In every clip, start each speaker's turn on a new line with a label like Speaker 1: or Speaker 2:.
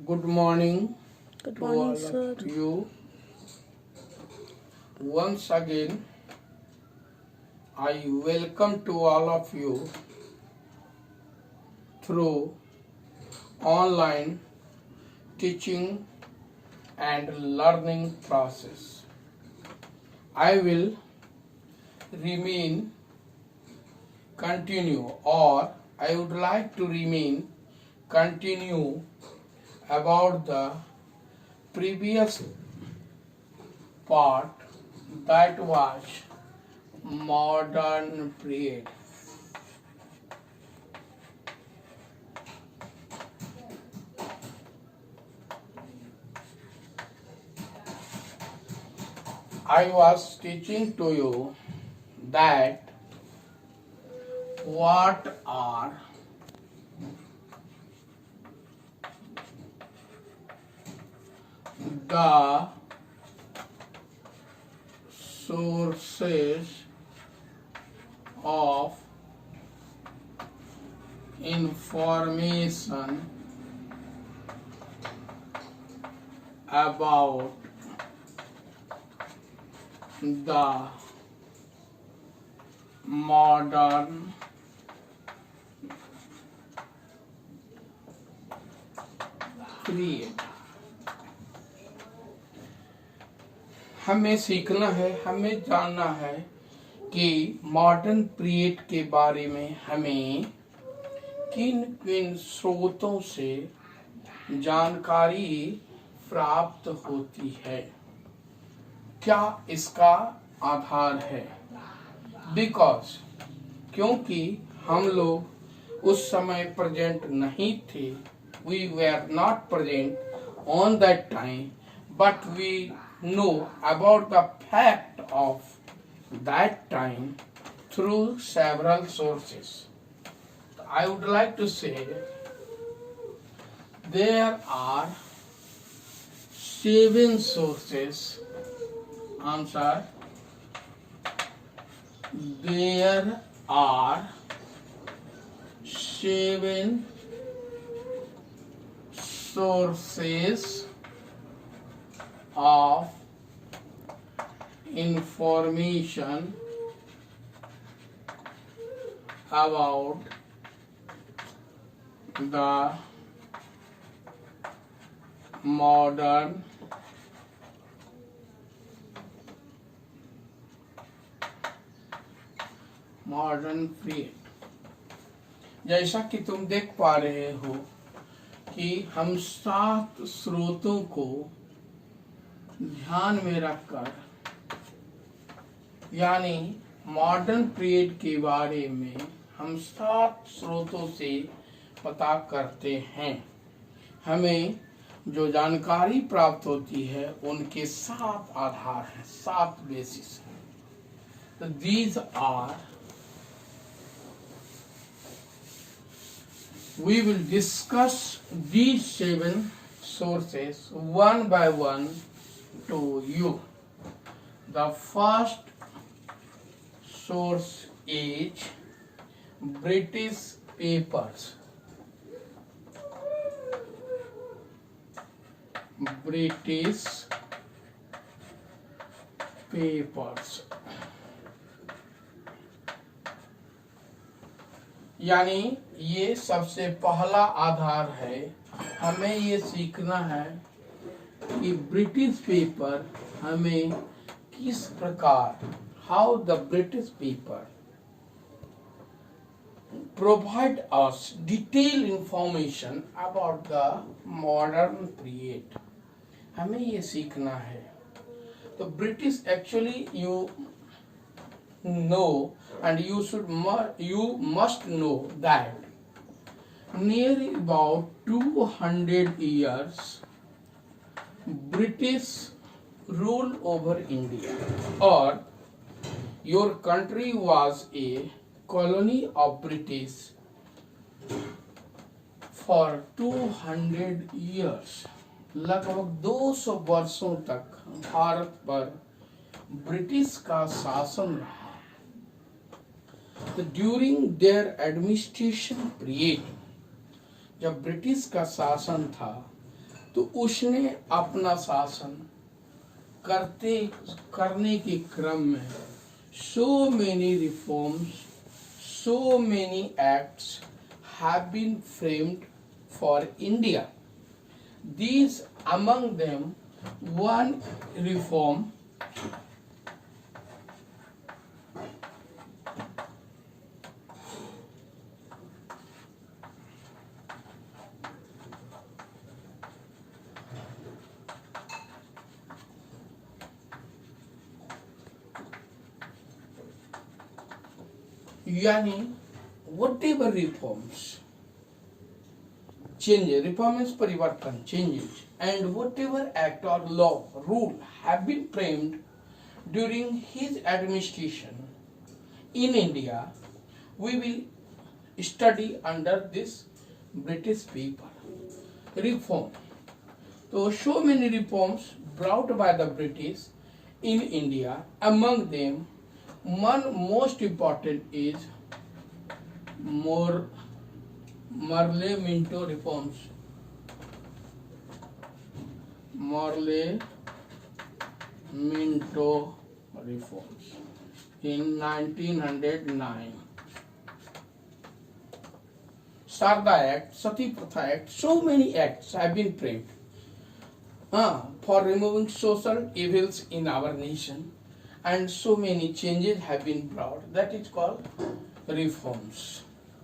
Speaker 1: Good morning
Speaker 2: Good
Speaker 1: to
Speaker 2: morning,
Speaker 1: all
Speaker 2: sir.
Speaker 1: of you. Once again, I welcome to all of you through online teaching and learning process. I will remain continue or I would like to remain continue about the previous part that was modern period. I was teaching to you that what are the sources of information about the modern period. हमें सीखना है, हमें जानना है कि modern period के बारे में हमें किन किन स्रोतों से जानकारी प्राप्त होती है, क्या इसका आधार है। बिकॉज क्योंकि हम लोग उस समय प्रेजेंट नहीं थे, we were not present on that time, but we know about the fact of that time through several sources. I would like to say there are 7 sources. Answer. There are 7 sources of information about the modern period. जैसा कि तुम देख पा रहे हो कि हम 7 स्रोतों को ध्यान में रखकर यानी मॉडर्न पीरियड के बारे में हम 7 स्रोतों से पता करते हैं। हमें जो जानकारी प्राप्त होती है उनके 7 आधार हैं, 7 बेसिस हैं। तो these are, we will discuss these 7 sources one by one to you. The first source is British papers. British papers यानी ये सबसे पहला आधार है। हमें ये सीखना है कि ब्रिटिश पेपर हमें किस प्रकार, how the British paper provide us detail information about the modern period. हमें ये सीखना है। तो British actually you know and you must know that near about 200 years British rule over India, or your country was a colony of British for 200 years. लगभग 200 वर्षों तक भारत पर British का शासन रहा। ड्यूरिंग देयर एडमिनिस्ट्रेशन पीरियड, जब British का शासन था तो उसने अपना शासन करने के क्रम में so many reforms, so many acts have been framed for India. These among them one reform यानी whatever reforms changes, reform is परिवर्तन, changes, and whatever act or law rule have been framed during his administration in India, we will study under this British paper. Reform. So many reforms brought by the British in India. Among them, one most important is Marley-Minto reforms. Marley-Minto reforms in 1909. Sarda Act, Sati Pratha Act, so many acts have been framed for removing social evils in our nation, and so many changes have been brought. That is called reforms.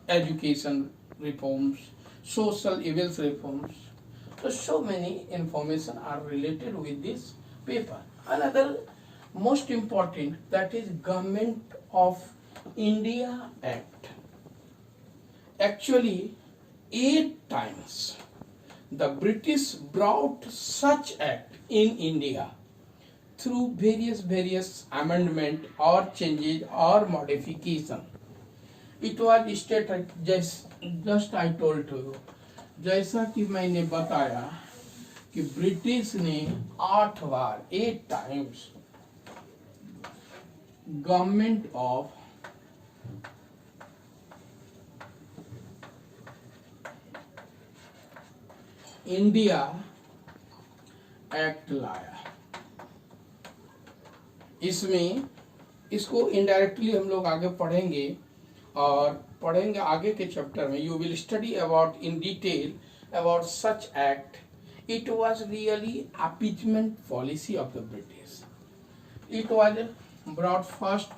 Speaker 1: Education reforms, social evils reforms. So many information are related with this paper. Another most important, that is Government of India Act. Actually, 8 times the British brought such act in India through various amendment or changes or modification. It was stated just I told to you, जैसा कि मैंने बताया कि British ने 8 बार 8 times government of India act लाया। इसमें इसको indirectly हम लोग आगे पढ़ेंगे और पढ़ेंगे आगे के चैप्टर में। You will study about in detail about such act. It was really appeasement policy of the British. It was brought first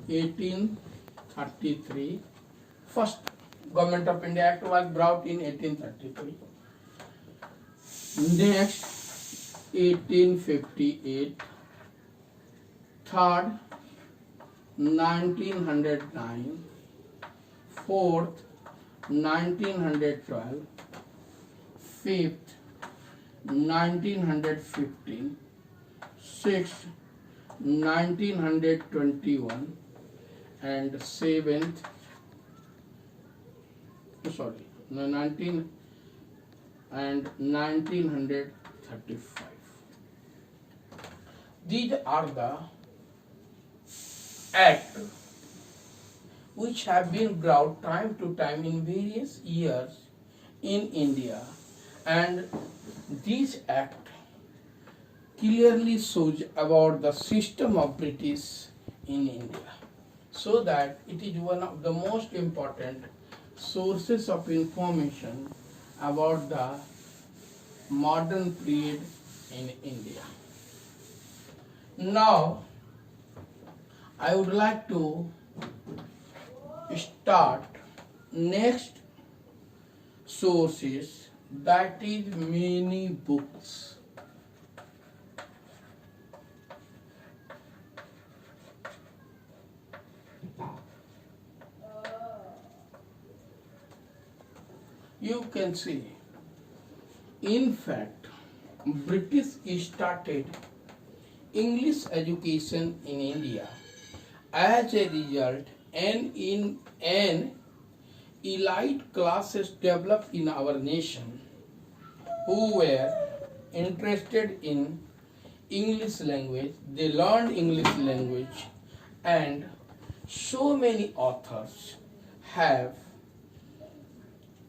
Speaker 1: 1833। First government of India act was brought in 1833। Next 1858, third 1909, fourth 1912, fifth 1915, sixth 1921, and seventh 1935. These are the act which have been brought time to time in various years in India, and this act clearly shows about the system of British in India, so that it is one of the most important sources of information about the modern period in India. Now I would like to start next sources, that is many books. You can see, in fact, British started English education in India. As a result, an elite classes developed in our nation who were interested in English language. They learned English language, and so many authors have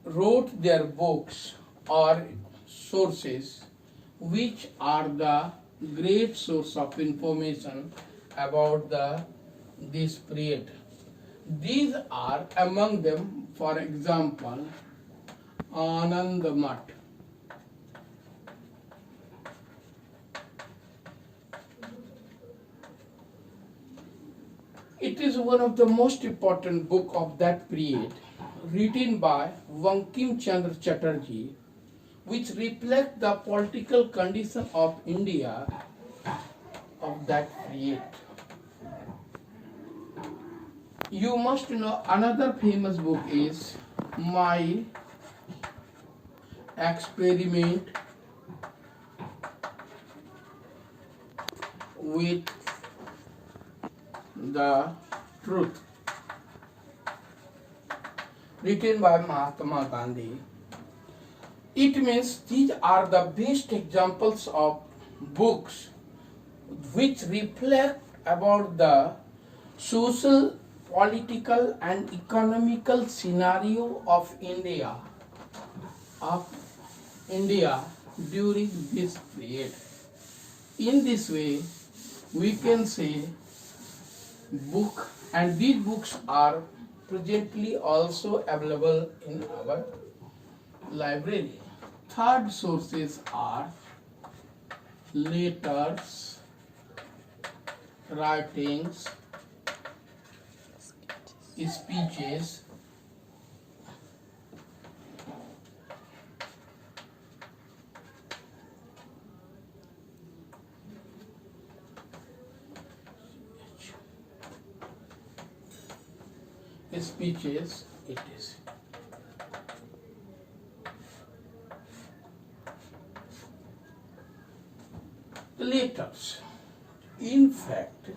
Speaker 1: wrote their books or sources which are the great source of information about this period. These are among them, for example, Anand Math. It is one of the most important book of that period, written by Bankim Chandra Chatterjee, which reflect the political condition of India of that period. You must know another famous book is My Experiment with the Truth, written by Mahatma Gandhi. It means these are the best examples of books which reflect about the social, political and economical scenario of India during this period. In this way, we can say book, and these books are presently also available in our library. Third sources are letters, writings, speeches, it is. Letters. In fact,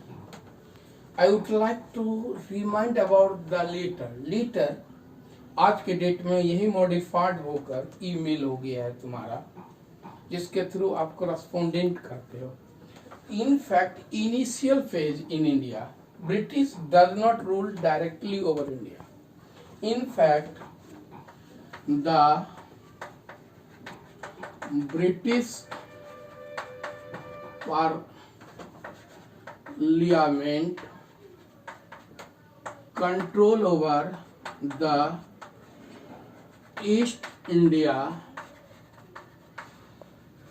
Speaker 1: I would like to remind about the letter. Letter आज के date में यही modified होकर email हो गया है तुम्हारा, जिसके थ्रू आप करस्पोंडेंट करते हो. In fact, initial phase in India, British does not rule directly over India. In fact, the British Parliament control over the East India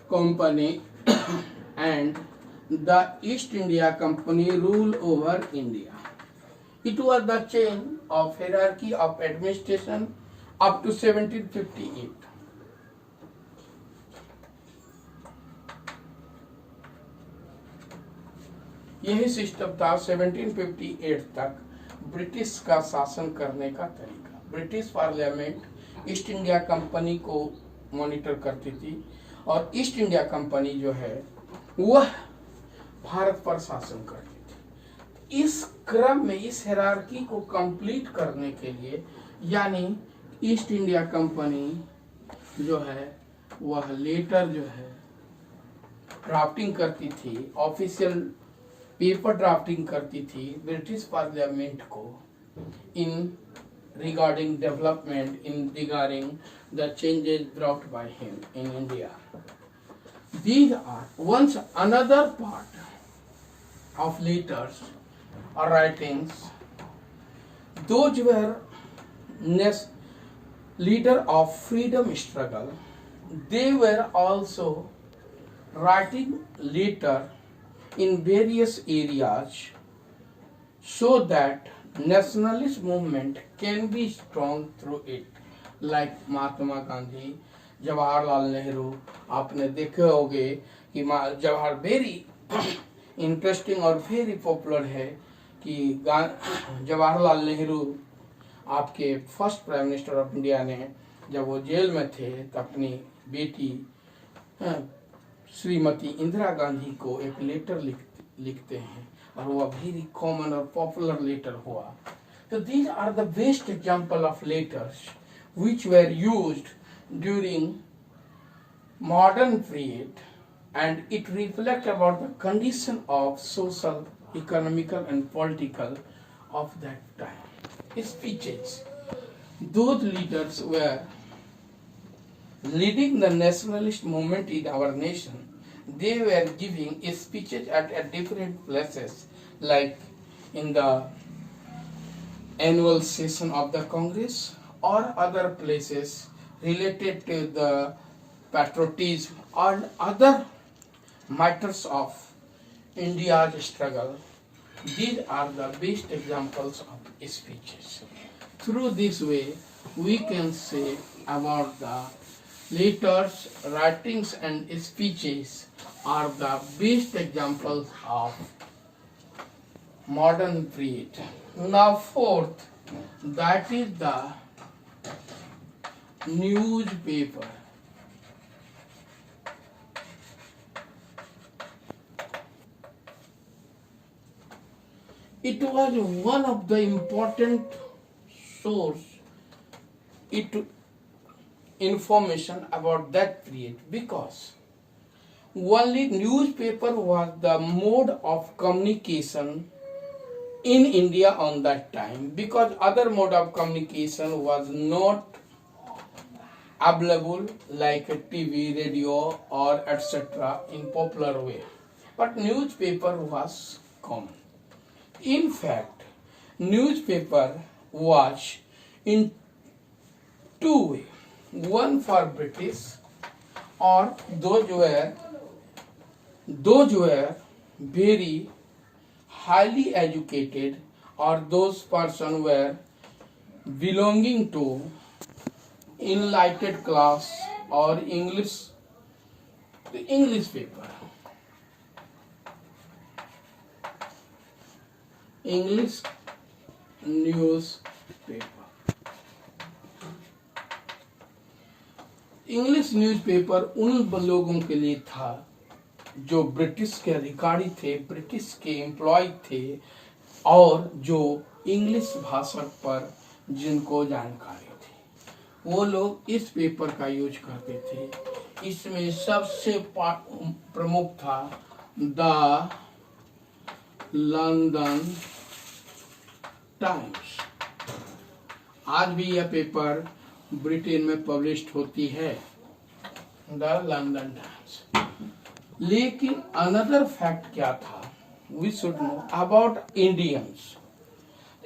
Speaker 1: Company and the East India Company rule over India. It was the chain of hierarchy of administration up to 1758. यही system था 1758 तक British का शासन करने का तरीका. British parliament east India company को monitor करती थी और ईस्ट इंडिया कंपनी जो है वह भारत पर शासन करती थी. इस क्रम में इस हायरार्की को कंप्लीट करने के लिए, यानी ईस्ट इंडिया कंपनी जो है वह लेटर जो है ड्राफ्टिंग करती थी, ऑफिशियल पेपर ड्राफ्टिंग करती थी ब्रिटिश पार्लियामेंट को इन regarding development, in regarding the changes brought by him in India. These are once another part of letters or writings. Those were leader of freedom struggle. They were also writing letter in various areas so that nationalist movement can be strong through it, like Mahatma Gandhi, Jawaharlal Nehru. आपने देखे होंगे कि Jawahar very interesting और very popular है कि जवाहरलाल नेहरू आपके first prime minister of India ने जब वो जेल में थे तो अपनी बेटी श्रीमती इंदिरा गांधी को एक लेटर लिखते हैं और वो वेरी कॉमन और पॉपुलर लेटर हुआ. तो these are the best example of letters which were used during modern period, and it reflects about the condition of social, economical and political of that time. Speeches. Those leaders were leading the nationalist movement in our nation. They were giving speeches at different places, like in the annual session of the Congress or other places related to the patriotism or other matters of India's struggle. These are the best examples of speeches. Through this way, we can say about the letters, writings and speeches are the best examples of modern period. Now fourth, that is the newspaper. It was one of the important source information about that period, because only newspaper was the mode of communication in India on that time, because other mode of communication was not available like TV, radio or etc. in popular way. But newspaper was common. In fact, newspaper was in two ways. One for British, or those were very highly educated, or those persons were belonging to enlightened class or English paper. English newspaper. English newspaper उन लोगों के लिए था जो British के अधिकारी थे, British के एम्प्लॉय थे, और जो इंग्लिश भाषा पर जिनको जानकारी थी, वो लोग इस पेपर का यूज करते थे। इसमें सबसे प्रमुख था द लंदन टाइम्स। आज भी यह पेपर ब्रिटेन में पब्लिश्ड होती है, द लंदन टाइम्स। लेकिन अनदर फैक्ट क्या था, we should know about Indians.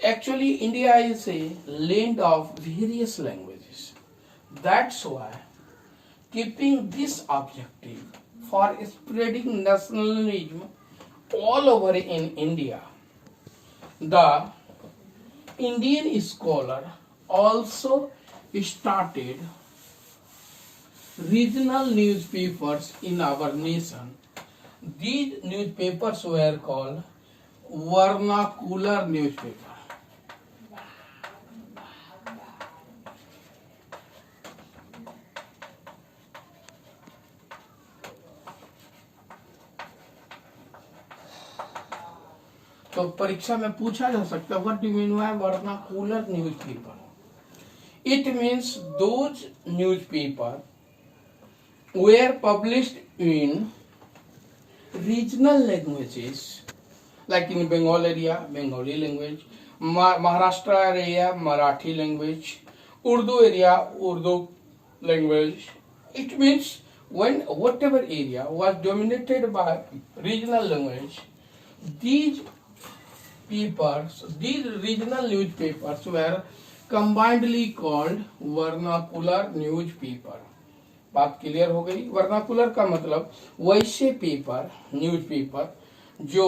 Speaker 1: Actually, India is a land of various languages. That's why, keeping this objective for spreading nationalism all over in India, the Indian scholar also started regional newspapers in our nation. These newspapers were called vernacular newspapers. तो परीक्षा में पूछा जा सकता है, what do mean by vernacular newspaper? It means those newspaper were published in regional languages, like in Bengal area Bengali language, Maharashtra area Marathi language, Urdu area Urdu language. It means when whatever area was dominated by regional language, these papers, these regional newspapers were combinedly called vernacular newspaper. बात clear हो गई? Vernacular का मतलब वैसे paper, newspaper जो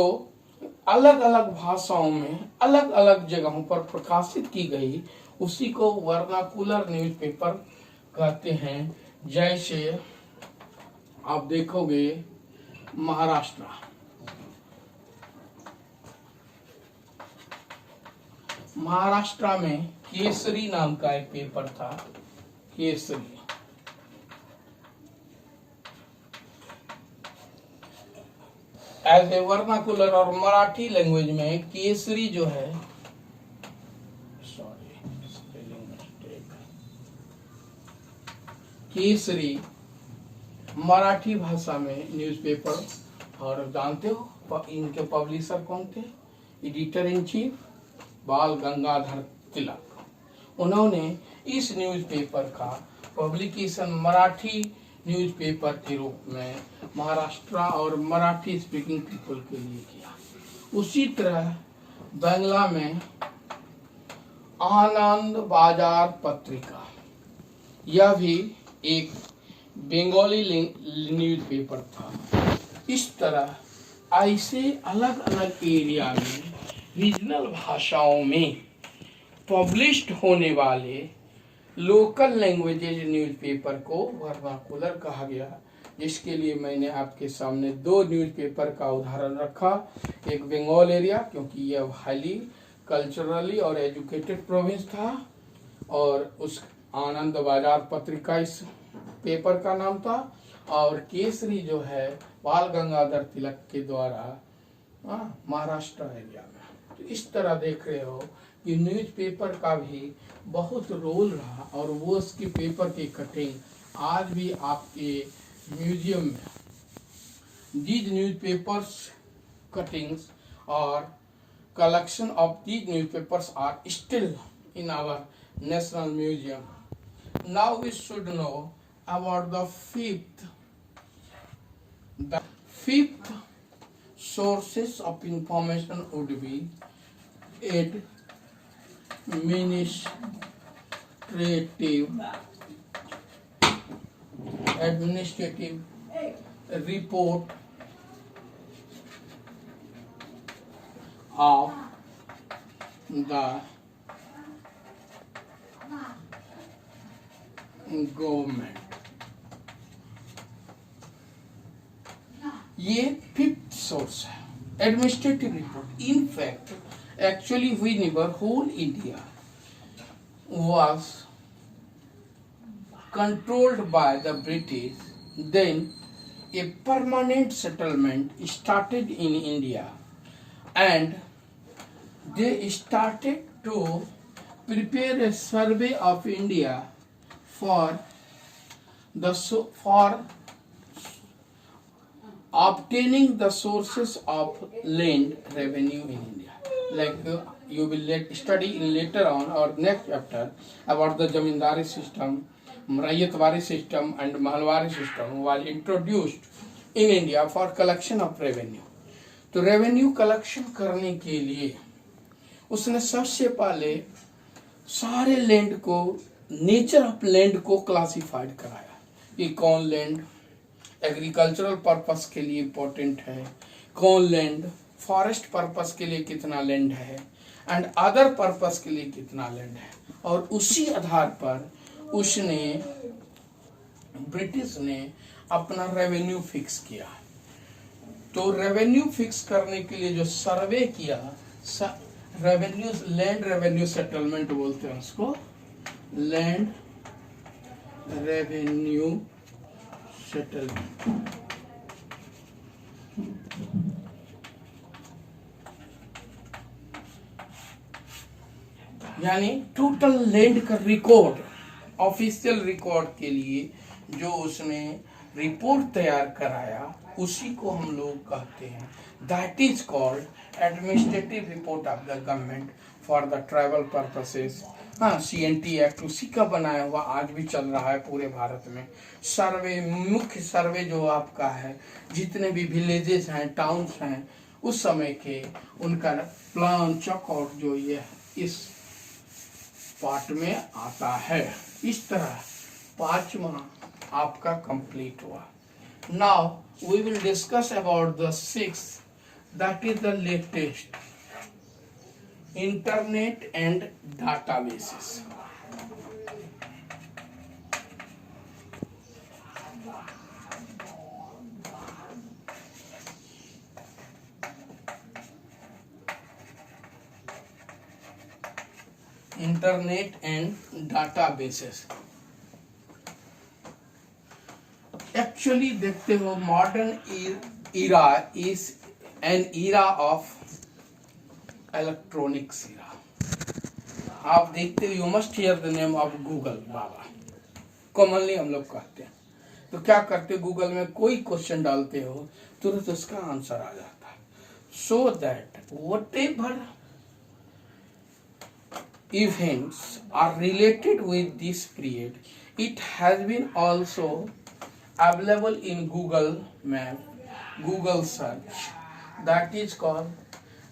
Speaker 1: अलग अलग भाषाओं में अलग अलग जगहों पर प्रकाशित की गई, उसी को वर्नाकुलर न्यूज़पेपर कहते हैं. जैसे आप देखोगे महाराष्ट्र में केसरी नाम का एक पेपर था, केसरी. एज ए वर्नाकुलर और मराठी लैंग्वेज में केसरी जो है, केसरी मराठी भाषा में न्यूज़पेपर. और जानते हो इनके पब्लिशर कौन थे? एडिटर इन चीफ बाल गंगाधर तिलक. उन्होंने इस न्यूज़पेपर का पब्लिकेशन मराठी न्यूज़पेपर के रूप में महाराष्ट्र और मराठी स्पीकिंग पीपल के लिए किया। उसी तरह बांग्ला में आनंद बाजार पत्रिका, यह भी एक बंगाली न्यूज़पेपर था। इस तरह ऐसे अलग अलग एरिया में रीजनल भाषाओं में पब्लिश्ड होने वाले लोकल लैंग्वेजेज न्यूज़पेपर को वर्नाकुलर कहा गया, जिसके लिए मैंने आपके सामने दो न्यूज़पेपर का उदाहरण रखा। एक बंगाल एरिया, क्योंकि यह हाईली कल्चरली और एजुकेटेड प्रोविंस था, और उस आनंद बाजार पत्रिका इस पेपर का नाम था, और केसरी जो है बाल गंगाधर तिलक के द्वारा महाराष्ट्र एरिया में। तो इस तरह देख रहे हो कि न्यूज़पेपर का भी बहुत रोल रहा, और वो उसकी पेपर की कटिंग आज भी आपके म्यूजियम में दीज न्यूज़पेपर्स कटिंग्स और collection of these newspapers are still in our national museum. Now we should know about the fifth. The fifth sources of information would be administrative report of the government। ये fifth source है, administrative report. In fact actually whenever whole India was controlled by the British, then a permanent settlement started in India, and they started to prepare a survey of India for obtaining the sources of land revenue in India. Like you will study in later on or next chapter about the zamindari system, raiyatwari system and mahalwari system was introduced in India for collection of revenue। तो revenue collection करने के लिए उसने सबसे पहले सारे land को, nature of land को क्लासिफाइड कराया कि कौन लैंड एग्रीकल्चरल पर्पस के लिए इम्पोर्टेंट है, कौन लैंड फॉरेस्ट पर्पस के लिए कितना लैंड है, एंड अदर पर्पस के लिए कितना लैंड है। और उसी आधार पर उसने, ब्रिटिश ने अपना रेवेन्यू फिक्स किया। तो रेवेन्यू फिक्स करने के लिए जो सर्वे किया, रेवेन्यू, लैंड रेवेन्यू सेटलमेंट बोलते हैं उसको, लैंड रेवेन्यू सेटलमेंट। यानी टोटल लैंड का रिकॉर्ड, ऑफिशियल रिकॉर्ड के लिए जो उसने रिपोर्ट तैयार कराया, उसी को हम लोग कहते हैं, that is called administrative report of the government for the tribal purposes. हाँ, CNT एक्ट उसी का बनाया हुआ आज भी चल रहा है पूरे भारत में। सर्वे, मुख्य सर्वे जो आपका है, जितने भी विलेजेस हैं, टाउन्स हैं, उस समय के उनका प्लान चेकआउट जो ये इस पार्ट में आता है। इस तरह पांचवा आपका कंप्लीट हुआ। Now we will discuss about the sixth, that is the latest, internet and databases. Internet and databases actually देखते हो, modern era is an era of electronics era। आप देखते हो, you must here the name of Google Baba, commonly हम लोग कहते हैं। तो क्या करते, गूगल में कोई क्वेश्चन डालते हो, तुरंत उसका आंसर आ जाता है। So that what ever events are related with this period. It has been also available in Google Map, Google search, that is called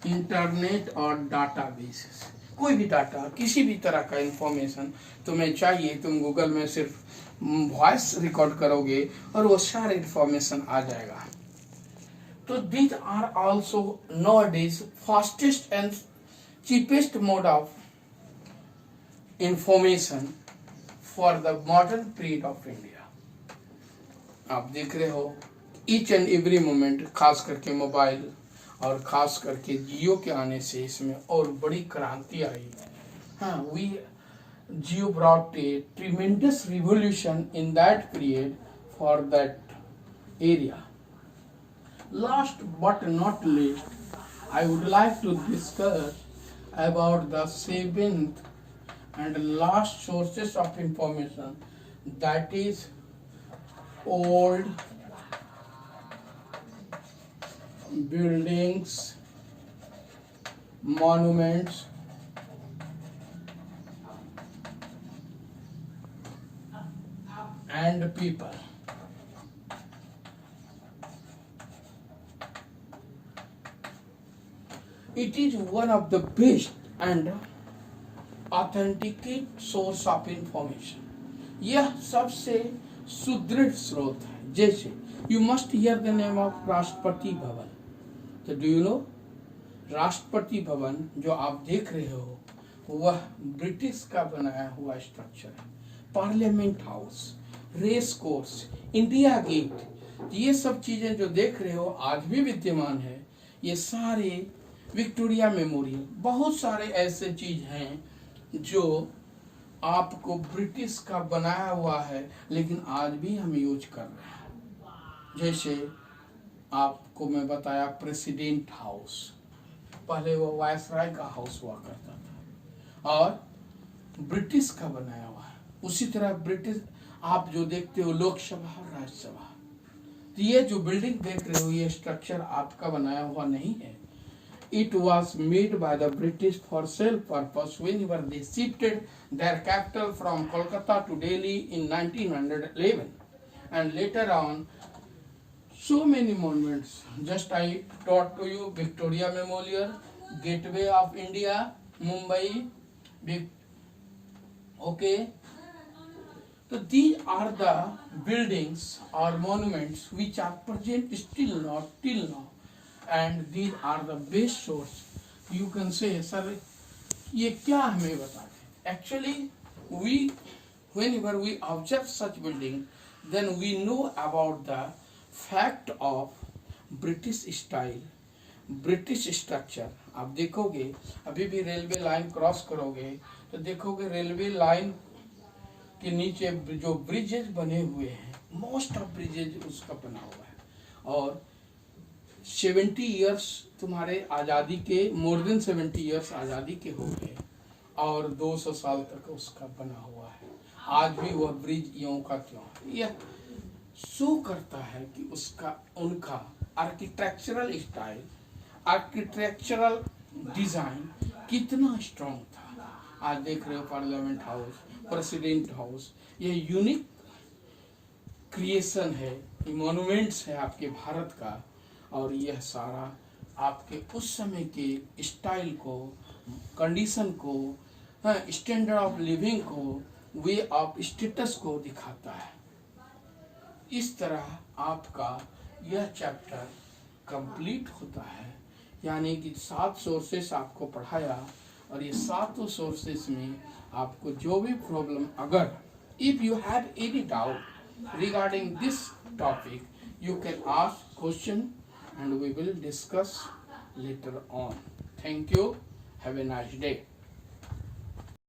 Speaker 1: internet और डाटाबेसेस। कोई भी डाटा, किसी भी तरह का इंफॉर्मेशन तुम्हें चाहिए, तुम गूगल में सिर्फ वॉइस रिकॉर्ड करोगे और वो सारे इंफॉर्मेशन आ जाएगा। तो these are also nowadays fastest and cheapest mode of information for the modern period of India। आप देख रहे हो ईच एंड एवरी मोमेंट, खास करके मोबाइल और खास करके जियो के आने से इसमें और बड़ी क्रांति आई। हाँ, Jio brought a tremendous revolution in that period for that area. Last but not least, I would like to discuss about the seventh and last sources of information, that is old buildings, monuments, and people। It is one of the best and authenticate source of information। यह सबसे सुदृढ़ स्रोत है। जैसे you must here the name of Rashtrapati Bhavan. तो do you know, Rashtrapati Bhavan जो आप देख रहे हो वह ब्रिटिश का बनाया हुआ स्ट्रक्चर है। Parliament house, race course, India gate, ये सब चीजें जो देख रहे हो आज भी विद्यमान है। ये सारे विक्टोरिया मेमोरियल, बहुत सारे ऐसे चीज हैं जो आपको ब्रिटिश का बनाया हुआ है लेकिन आज भी हम यूज कर रहे हैं। जैसे आपको मैं बताया प्रेसिडेंट हाउस, पहले वो वायसराय का हाउस हुआ करता था और ब्रिटिश का बनाया हुआ है। उसी तरह ब्रिटिश आप जो देखते हो लोकसभा और राज्यसभा, तो ये जो बिल्डिंग देख रहे हो ये स्ट्रक्चर आपका बनाया हुआ नहीं है। It was made by the British for self purpose whenever they shifted their capital from Kolkata to Delhi in 1911, and later on so many monuments, just I taught to you Victoria Memorial, Gateway of India, Mumbai, okay। So these are the buildings or monuments which are present still not till now, and these are the best source। You can say sir ये क्या हमें बताते। Actually whenever we observe such building then we know about the fact of British style, British structure। आप देखोगे अभी भी railway line cross करोगे तो देखोगे रेलवे लाइन के नीचे जो ब्रिजेज बने हुए हैं, मोस्ट ऑफ ब्रिजेज उसका बना हुआ है। और 70 इयर्स तुम्हारे आज़ादी के, मोर देन 70 इयर्स आज़ादी के हो गए और 200 साल तक उसका बना हुआ है। आज भी वह ब्रिज यों का त्यों है। यह शो करता है कि उसका उनका आर्किटेक्चरल स्टाइल, आर्किटेक्चरल डिजाइन कितना स्ट्रॉन्ग था। आज देख रहे हो पार्लियामेंट हाउस, प्रेसिडेंट हाउस, ये यूनिक क्रिएशन है, मॉन्यूमेंट्स है आपके भारत का। और यह सारा आपके उस समय के स्टाइल को, कंडीशन को, स्टैंडर्ड ऑफ लिविंग को, वे ऑफ स्टेटस को दिखाता है। इस तरह आपका यह चैप्टर कंप्लीट होता है। यानी कि 7 सोर्सेस आपको पढ़ाया और ये 7 सोर्सेस में आपको जो भी प्रॉब्लम, अगर if you have any doubt regarding this topic you can ask question and we will discuss later on। Thank you, have a nice day।